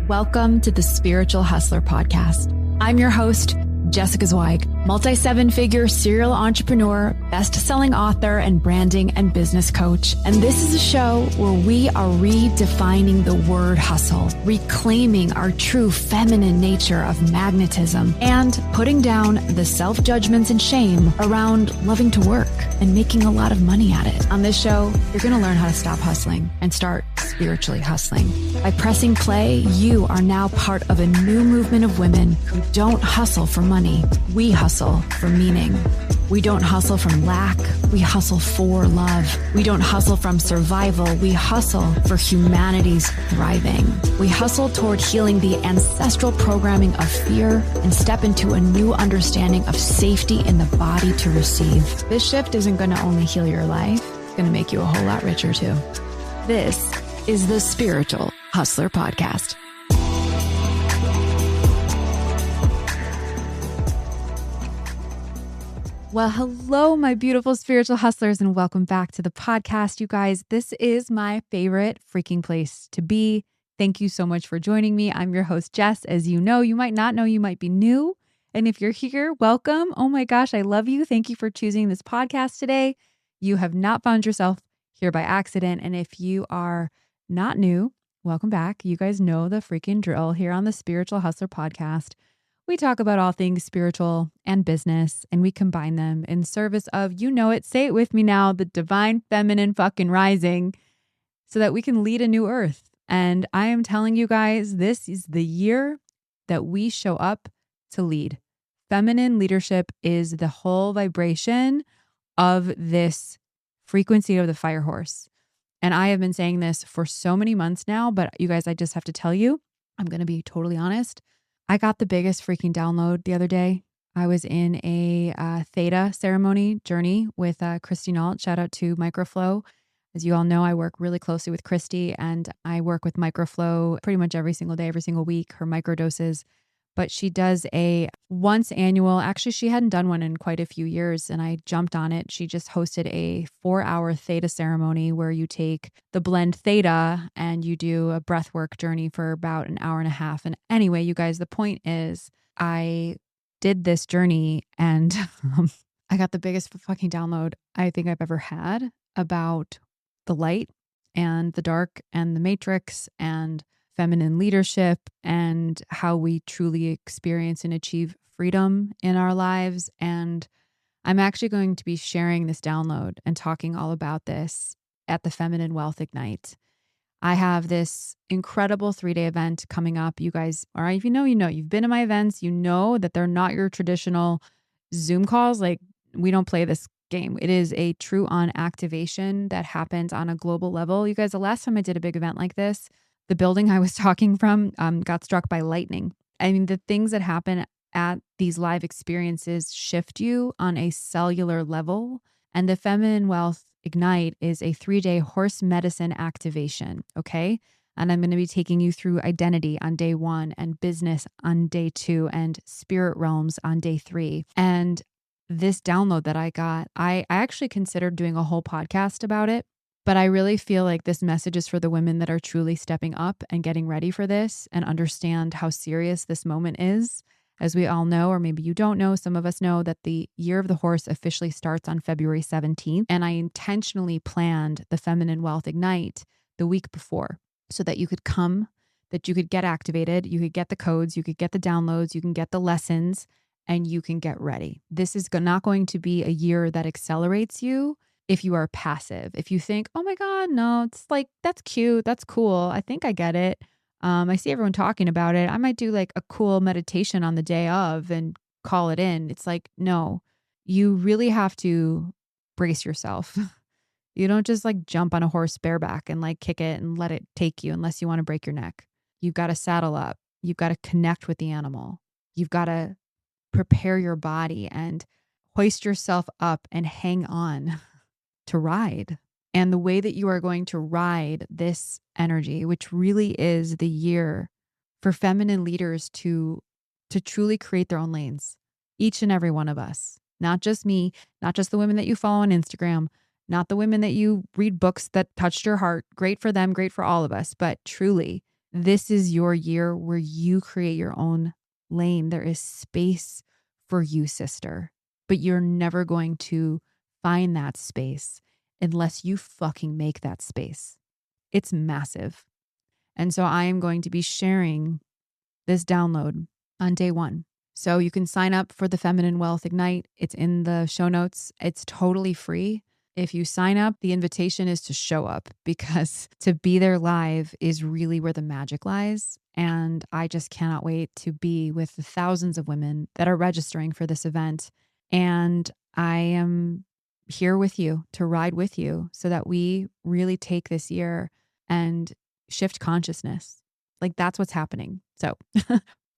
Welcome to the Spiritual Hustler Podcast. I'm your host, Jessica Zweig, multi-seven-figure serial entrepreneur, best-selling author, and branding and business coach. And this is a show where we are redefining the word hustle, reclaiming our true feminine nature of magnetism, and putting down the self-judgments and shame around loving to work and making a lot of money at it. On this show, you're going to learn how to stop hustling and start spiritually hustling. By pressing play, you are now part of a new movement of women who don't hustle for money. We hustle for meaning. We don't hustle from lack. We hustle for love. We don't hustle from survival. We hustle for humanity's thriving. We hustle toward healing the ancestral programming of fear and step into a new understanding of safety in the body to receive. This shift isn't going to only heal your life, it's going to make you a whole lot richer too. This is the Spiritual Hustler Podcast. Well, hello, my beautiful spiritual hustlers, and welcome back to the podcast, you guys. This is my favorite freaking place to be. Thank you so much for joining me. I'm your host, Jess. As you know, you might not know, you might be new. And if you're here, welcome. Oh my gosh, I love you. Thank you for choosing this podcast today. You have not found yourself here by accident. And if you are not new, welcome back. You guys know the freaking drill here on the Spiritual Hustler Podcast. We talk about all things spiritual and business, and we combine them in service of, you know it, say it with me now, the divine feminine fucking rising, so that we can lead a new earth. And I am telling you guys, this is the year that we show up to lead. Feminine leadership is the whole vibration of this frequency of the fire horse. And I have been saying this for so many months now, but you guys, I just have to tell you, I'm going to be totally honest. I got the biggest freaking download the other day. I was in a theta ceremony journey with Christy Nault. Shout out to Microflow. As you all know, I work really closely with Christy, and I work with Microflow pretty much every single day, every single week, her microdoses. But she does a once annual, actually she hadn't done one in quite a few years, and I jumped on it. She just hosted a 4-hour theta ceremony where you take the blend theta and you do a breathwork journey for about an hour and a half. And anyway, you guys, the point is I did this journey and I got the biggest fucking download I think I've ever had about the light and the dark and the matrix and feminine leadership and how we truly experience and achieve freedom in our lives. And I'm actually going to be sharing this download and talking all about this at the Feminine Wealth Ignite. I have this incredible 3-day event coming up. You guys, or if you know, you've been to my events, you know that they're not your traditional Zoom calls. Like, we don't play this game. It is a true on activation that happens on a global level. You guys, the last time I did a big event like this, the building I was talking from got struck by lightning. I mean, the things that happen at these live experiences shift you on a cellular level. And the Feminine Wealth Ignite is a 3-day horse medicine activation, okay? And I'm going to be taking you through identity on day 1 and business on day 2 and spirit realms on day 3. And this download that I got, I actually considered doing a whole podcast about it. But I really feel like this message is for the women that are truly stepping up and getting ready for this and understand how serious this moment is. As we all know, or maybe you don't know, some of us know that the Year of the Horse officially starts on February 17th. And I intentionally planned the Feminine Wealth Ignite the week before so that you could come, that you could get activated, you could get the codes, you could get the downloads, you can get the lessons, and you can get ready. This is not going to be a year that accelerates you. If you are passive, if you think, oh my God, no, it's like, that's cute, that's cool, I think I get it. I see everyone talking about it. I might do like a cool meditation on the day of and call it in. It's like, no, you really have to brace yourself. You don't just like jump on a horse bareback and like kick it and let it take you unless you want to break your neck. You've got to saddle up. You've got to connect with the animal. You've got to prepare your body and hoist yourself up and hang on to ride. And the way that you are going to ride this energy, which really is the year for feminine leaders to truly create their own lanes, each and every one of us, not just me, not just the women that you follow on Instagram, not the women that you read books that touched your heart. Great for them, great for all of us. But truly, This is your year where you create your own lane. There is space for you, sister, but you're never going to find that space unless you fucking make that space. It's massive. And so I am going to be sharing this download on day one. So you can sign up for the Feminine Wealth Ignite. It's in the show notes. It's totally free. If you sign up, the invitation is to show up, because to be there live is really where the magic lies. And I just cannot wait to be with the thousands of women that are registering for this event. And I am here with you to ride with you so that we really take this year and shift consciousness. Like, that's what's happening. So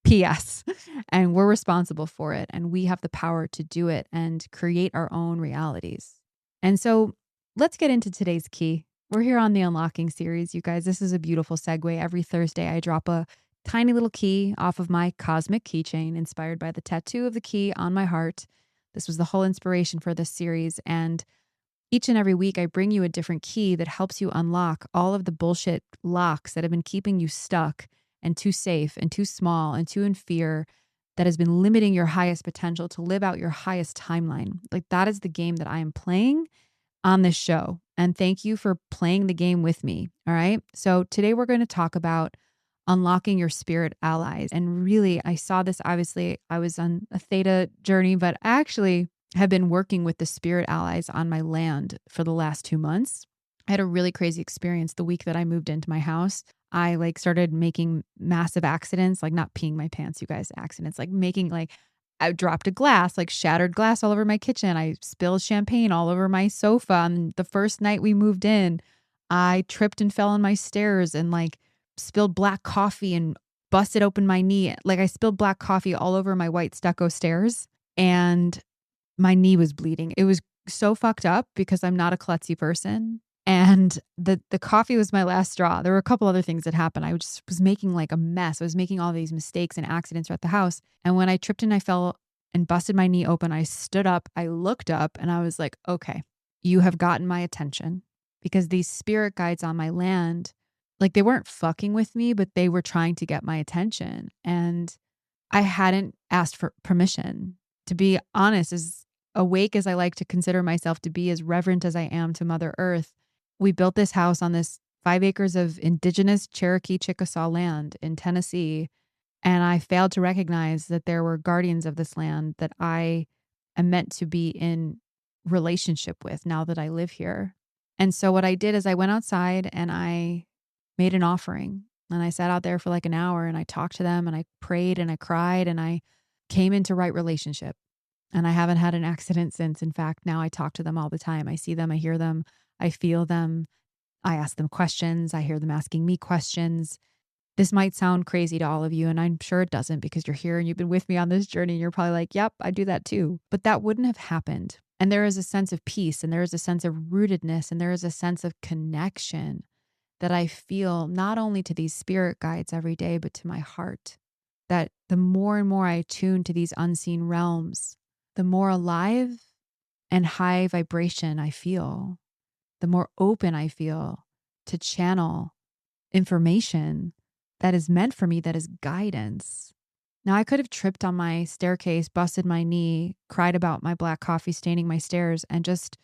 P.S. And we're responsible for it. And we have the power to do it and create our own realities. And so let's get into today's key. We're here on the Unlocking series, you guys. This is a beautiful segue. Every Thursday, I drop a tiny little key off of my cosmic keychain inspired by the tattoo of the key on my heart. This was the whole inspiration for this series. And each and every week, I bring you a different key that helps you unlock all of the bullshit locks that have been keeping you stuck and too safe and too small and too in fear, that has been limiting your highest potential to live out your highest timeline. Like, that is the game that I am playing on this show. And thank you for playing the game with me. All right. So today we're going to talk about unlocking your spirit allies. And really, I saw this, obviously, I was on a theta journey, but I actually have been working with the spirit allies on my land for the last 2 months. I had a really crazy experience the week that I moved into my house. I started making massive accidents, like not peeing my pants, you guys, accidents, like making I dropped a glass, shattered glass all over my kitchen. I spilled champagne all over my sofa. And the first night we moved in, I tripped and fell on my stairs and spilled black coffee and busted open my knee. I spilled black coffee all over my white stucco stairs and my knee was bleeding. It was so fucked up because I'm not a klutzy person. And the coffee was my last straw. There were a couple other things that happened. I just was making a mess. I was making all these mistakes and accidents at the house. And when I tripped and I fell and busted my knee open, I stood up, I looked up, and I was like, okay, you have gotten my attention, because these spirit guides on my land, they weren't fucking with me, but they were trying to get my attention. And I hadn't asked for permission. To be honest, as awake as I like to consider myself to be, as reverent as I am to Mother Earth, we built this house on this 5 acres of indigenous Cherokee Chickasaw land in Tennessee. And I failed to recognize that there were guardians of this land that I am meant to be in relationship with now that I live here. And so what I did is I went outside and I made an offering. And I sat out there for an hour and I talked to them and I prayed and I cried and I came into right relationship. And I haven't had an accident since. In fact, now I talk to them all the time. I see them, I hear them, I feel them. I ask them questions. I hear them asking me questions. This might sound crazy to all of you, and I'm sure it doesn't, because you're here and you've been with me on this journey. And you're probably like, yep, I do that too. But that wouldn't have happened. And there is a sense of peace, and there is a sense of rootedness, and there is a sense of connection that I feel not only to these spirit guides every day, but to my heart. That the more and more I tune to these unseen realms, the more alive and high vibration I feel, the more open I feel to channel information that is meant for me, that is guidance. Now, I could have tripped on my staircase, busted my knee, cried about my black coffee staining my stairs, and just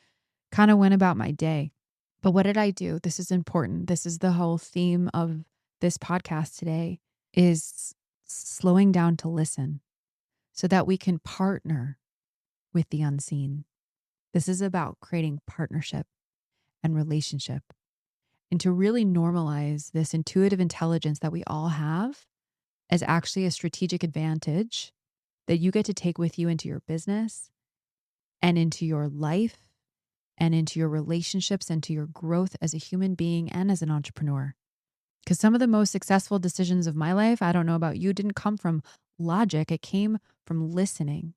kind of went about my day. But what did I do? This is important. This is the whole theme of this podcast today, is slowing down to listen so that we can partner with the unseen. This is about creating partnership and relationship, and to really normalize this intuitive intelligence that we all have as actually a strategic advantage that you get to take with you into your business and into your life and into your relationships and to your growth as a human being and as an entrepreneur. Because some of the most successful decisions of my life, I don't know about you, didn't come from logic. It came from listening.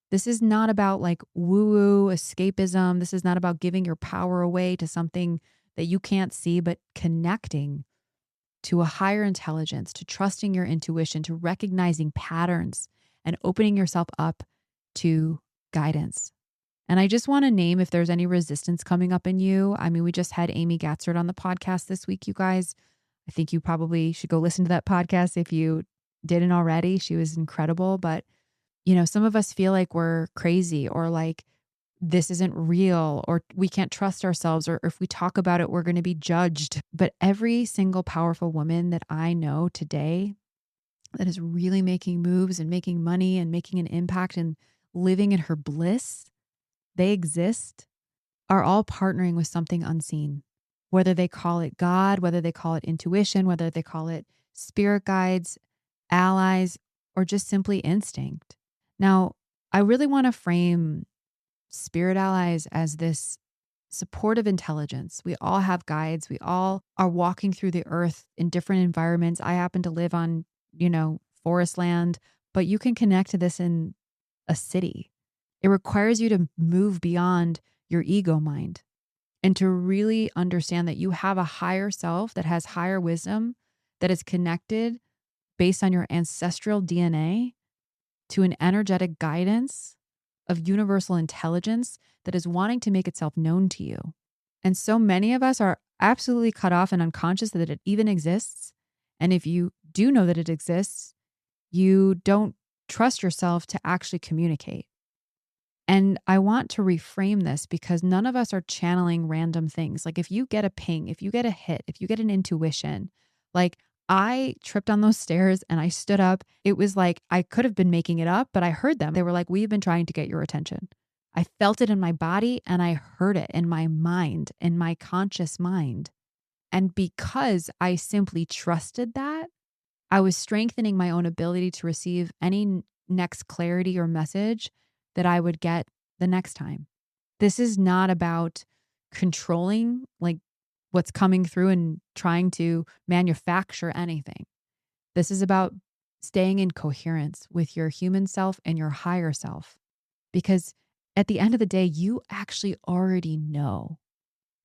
This is not about woo-woo escapism. This is not about giving your power away to something that you can't see, but connecting to a higher intelligence, to trusting your intuition, to recognizing patterns and opening yourself up to guidance. And I just want to name, if there's any resistance coming up in you. I mean, we just had Amy Gatzert on the podcast this week, you guys. I think you probably should go listen to that podcast if you didn't already. She was incredible. But, some of us feel like we're crazy or like this isn't real or we can't trust ourselves or if we talk about it, we're going to be judged. But every single powerful woman that I know today that is really making moves and making money and making an impact and living in her bliss, they exist, are all partnering with something unseen. Whether they call it God, whether they call it intuition, whether they call it spirit guides, allies, or just simply instinct. Now, I really want to frame spirit allies as this supportive intelligence. We all have guides. We all are walking through the earth in different environments. I happen to live on, forest land, but you can connect to this in a city. It requires you to move beyond your ego mind and to really understand that you have a higher self that has higher wisdom, that is connected based on your ancestral DNA to an energetic guidance of universal intelligence that is wanting to make itself known to you. And so many of us are absolutely cut off and unconscious that it even exists. And if you do know that it exists, you don't trust yourself to actually communicate. And I want to reframe this because none of us are channeling random things. Like if you get a ping, if you get a hit, if you get an intuition, like I tripped on those stairs and I stood up. It was like I could have been making it up, but I heard them. They were like, "We've been trying to get your attention." I felt it in my body and I heard it in my mind, in my conscious mind. And because I simply trusted that, I was strengthening my own ability to receive any next clarity or message that I would get the next time. This is not about controlling like what's coming through and trying to manufacture anything. This is about staying in coherence with your human self and your higher self. Because at the end of the day, you actually already know.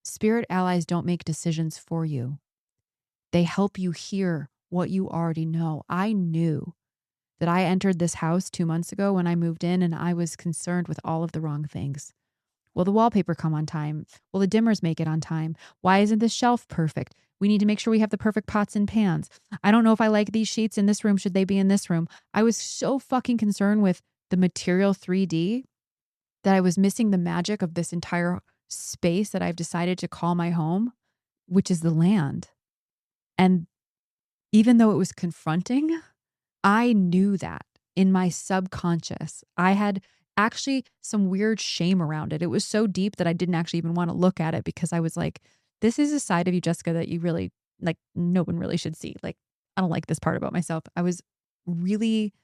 Spirit allies don't make decisions for you. They help you hear what you already know. I knew that I entered this house 2 months ago when I moved in and I was concerned with all of the wrong things. Will the wallpaper come on time? Will the dimmers make it on time? Why isn't this shelf perfect? We need to make sure we have the perfect pots and pans. I don't know if I like these sheets in this room. Should they be in this room? I was so fucking concerned with the material 3D that I was missing the magic of this entire space that I've decided to call my home, which is the land. And even though it was confronting, I knew that in my subconscious. I had actually some weird shame around it. It was so deep that I didn't actually even want to look at it because I was like, this is a side of you, Jessica, that you really like, no one really should see. Like, I don't like this part about myself. I was really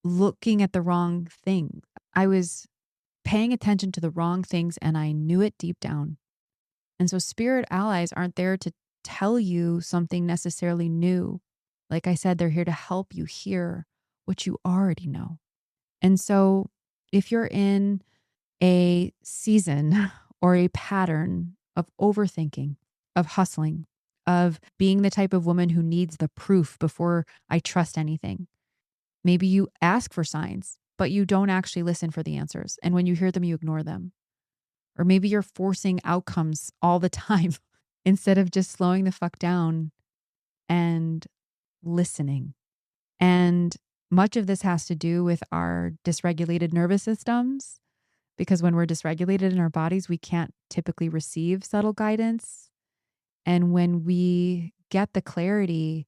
looking at the wrong thing. I was paying attention to the wrong things and I knew it deep down. And so spirit allies aren't there to tell you something necessarily new. Like I said, they're here to help you hear what you already know. And so if you're in a season or a pattern of overthinking, of hustling, of being the type of woman who needs the proof before I trust anything, maybe you ask for signs, but you don't actually listen for the answers. And when you hear them, you ignore them. Or maybe you're forcing outcomes all the time instead of just slowing the fuck down and listening. And much of this has to do with our dysregulated nervous systems, because when we're dysregulated in our bodies, we can't typically receive subtle guidance. And when we get the clarity,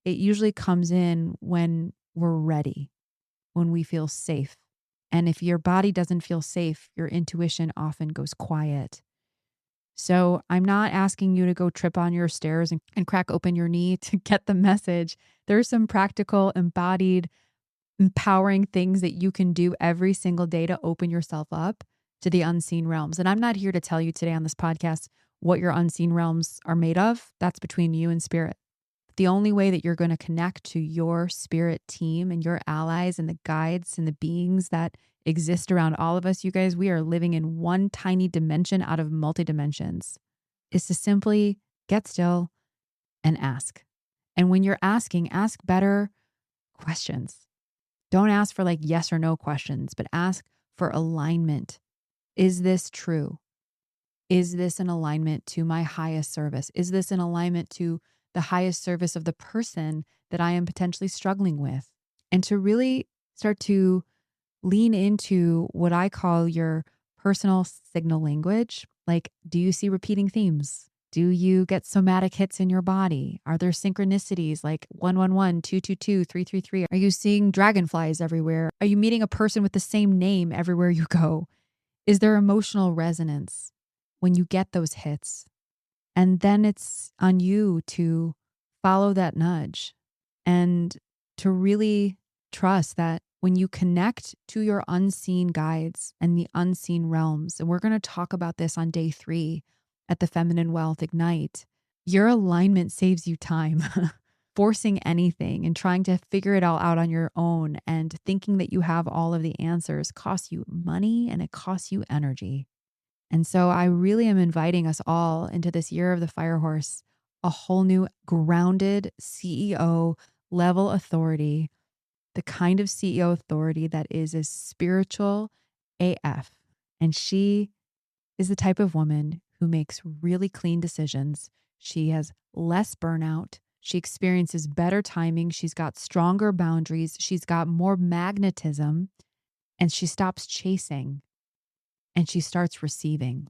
it usually comes in when we're ready, when we feel safe. And if your body doesn't feel safe, your intuition often goes quiet. So I'm not asking you to go trip on your stairs and crack open your knee to get the message. There's some practical, embodied, empowering things that you can do every single day to open yourself up to the unseen realms. And I'm not here to tell you today on this podcast what your unseen realms are made of. That's between you and spirit. The only way that you're going to connect to your spirit team and your allies and the guides and the beings that exist around all of us, you guys, we are living in one tiny dimension out of multi dimensions, is to simply get still and ask. And when you're asking, ask better questions. Don't ask for like yes or no questions, but ask for alignment. Is this true? Is this an alignment to my highest service? Is this an alignment to the highest service of the person that I am potentially struggling with. And to really start to lean into what I call your personal signal language. Like, do you see repeating themes? Do you get somatic hits in your body? Are there synchronicities like 111, 222, 333? Are you seeing dragonflies everywhere? Are you meeting a person with the same name everywhere you go? Is there emotional resonance when you get those hits? And then it's on you to follow that nudge and to really trust that when you connect to your unseen guides and the unseen realms, and we're going to talk about this on day 3 at the Feminine Wealth Ignite, your alignment saves you time. Forcing anything and trying to figure it all out on your own and thinking that you have all of the answers costs you money and it costs you energy. And so I really am inviting us all into this year of the Fire Horse, a whole new grounded CEO level authority, the kind of CEO authority that is as spiritual AF. And she is the type of woman who makes really clean decisions. She has less burnout. She experiences better timing. She's got stronger boundaries. She's got more magnetism, and she stops chasing and she starts receiving.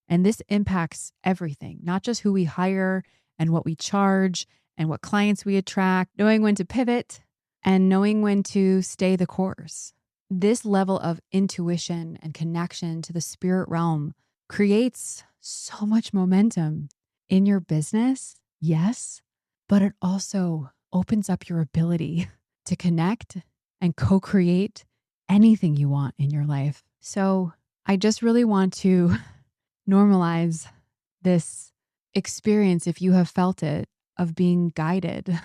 And this impacts everything, not just who we hire and what we charge and what clients we attract, knowing when to pivot and knowing when to stay the course. This level of intuition and connection to the spirit realm creates so much momentum in your business, yes, but it also opens up your ability to connect and co-create anything you want in your life. So I just really want to normalize this experience, if you have felt it, of being guided.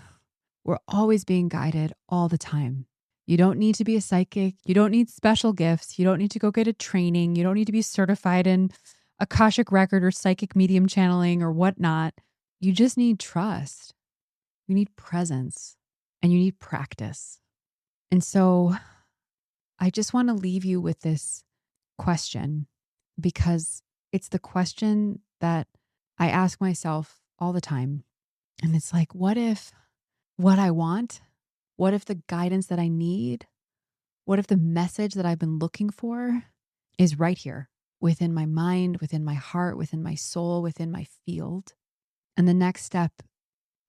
We're always being guided all the time. You don't need to be a psychic. You don't need special gifts. You don't need to go get a training. You don't need to be certified in Akashic record or psychic medium channeling or whatnot. You just need trust. You need presence and you need practice. And so I just want to leave you with this question, because it's the question that I ask myself all the time. And it's like, what if what I want, what if the guidance that I need, what if the message that I've been looking for is right here within my mind, within my heart, within my soul, within my field? And the next step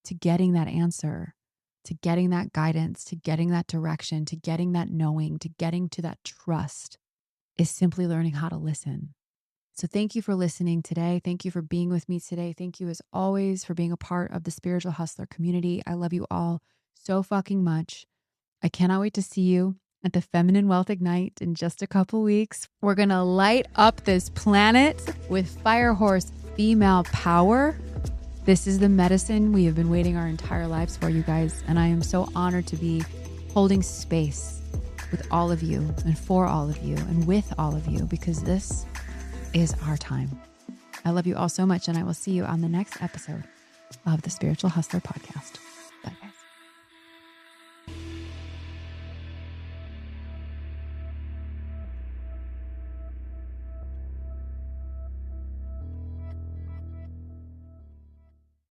to getting that answer, to getting that guidance, to getting that direction, to getting that knowing, to getting to that trust is simply learning how to listen. So thank you for listening today. Thank you for being with me today. Thank you as always for being a part of the Spiritual Hustler community. I love you all so fucking much. I cannot wait to see you at the Feminine Wealth Ignite in just a couple weeks. We're going to light up this planet with Fire Horse female power. This is the medicine we have been waiting our entire lives for, you guys. And I am so honored to be holding space with all of you and for all of you and with all of you, because this is our time. I love you all so much, and I will see you on the next episode of the Spiritual Hustler podcast.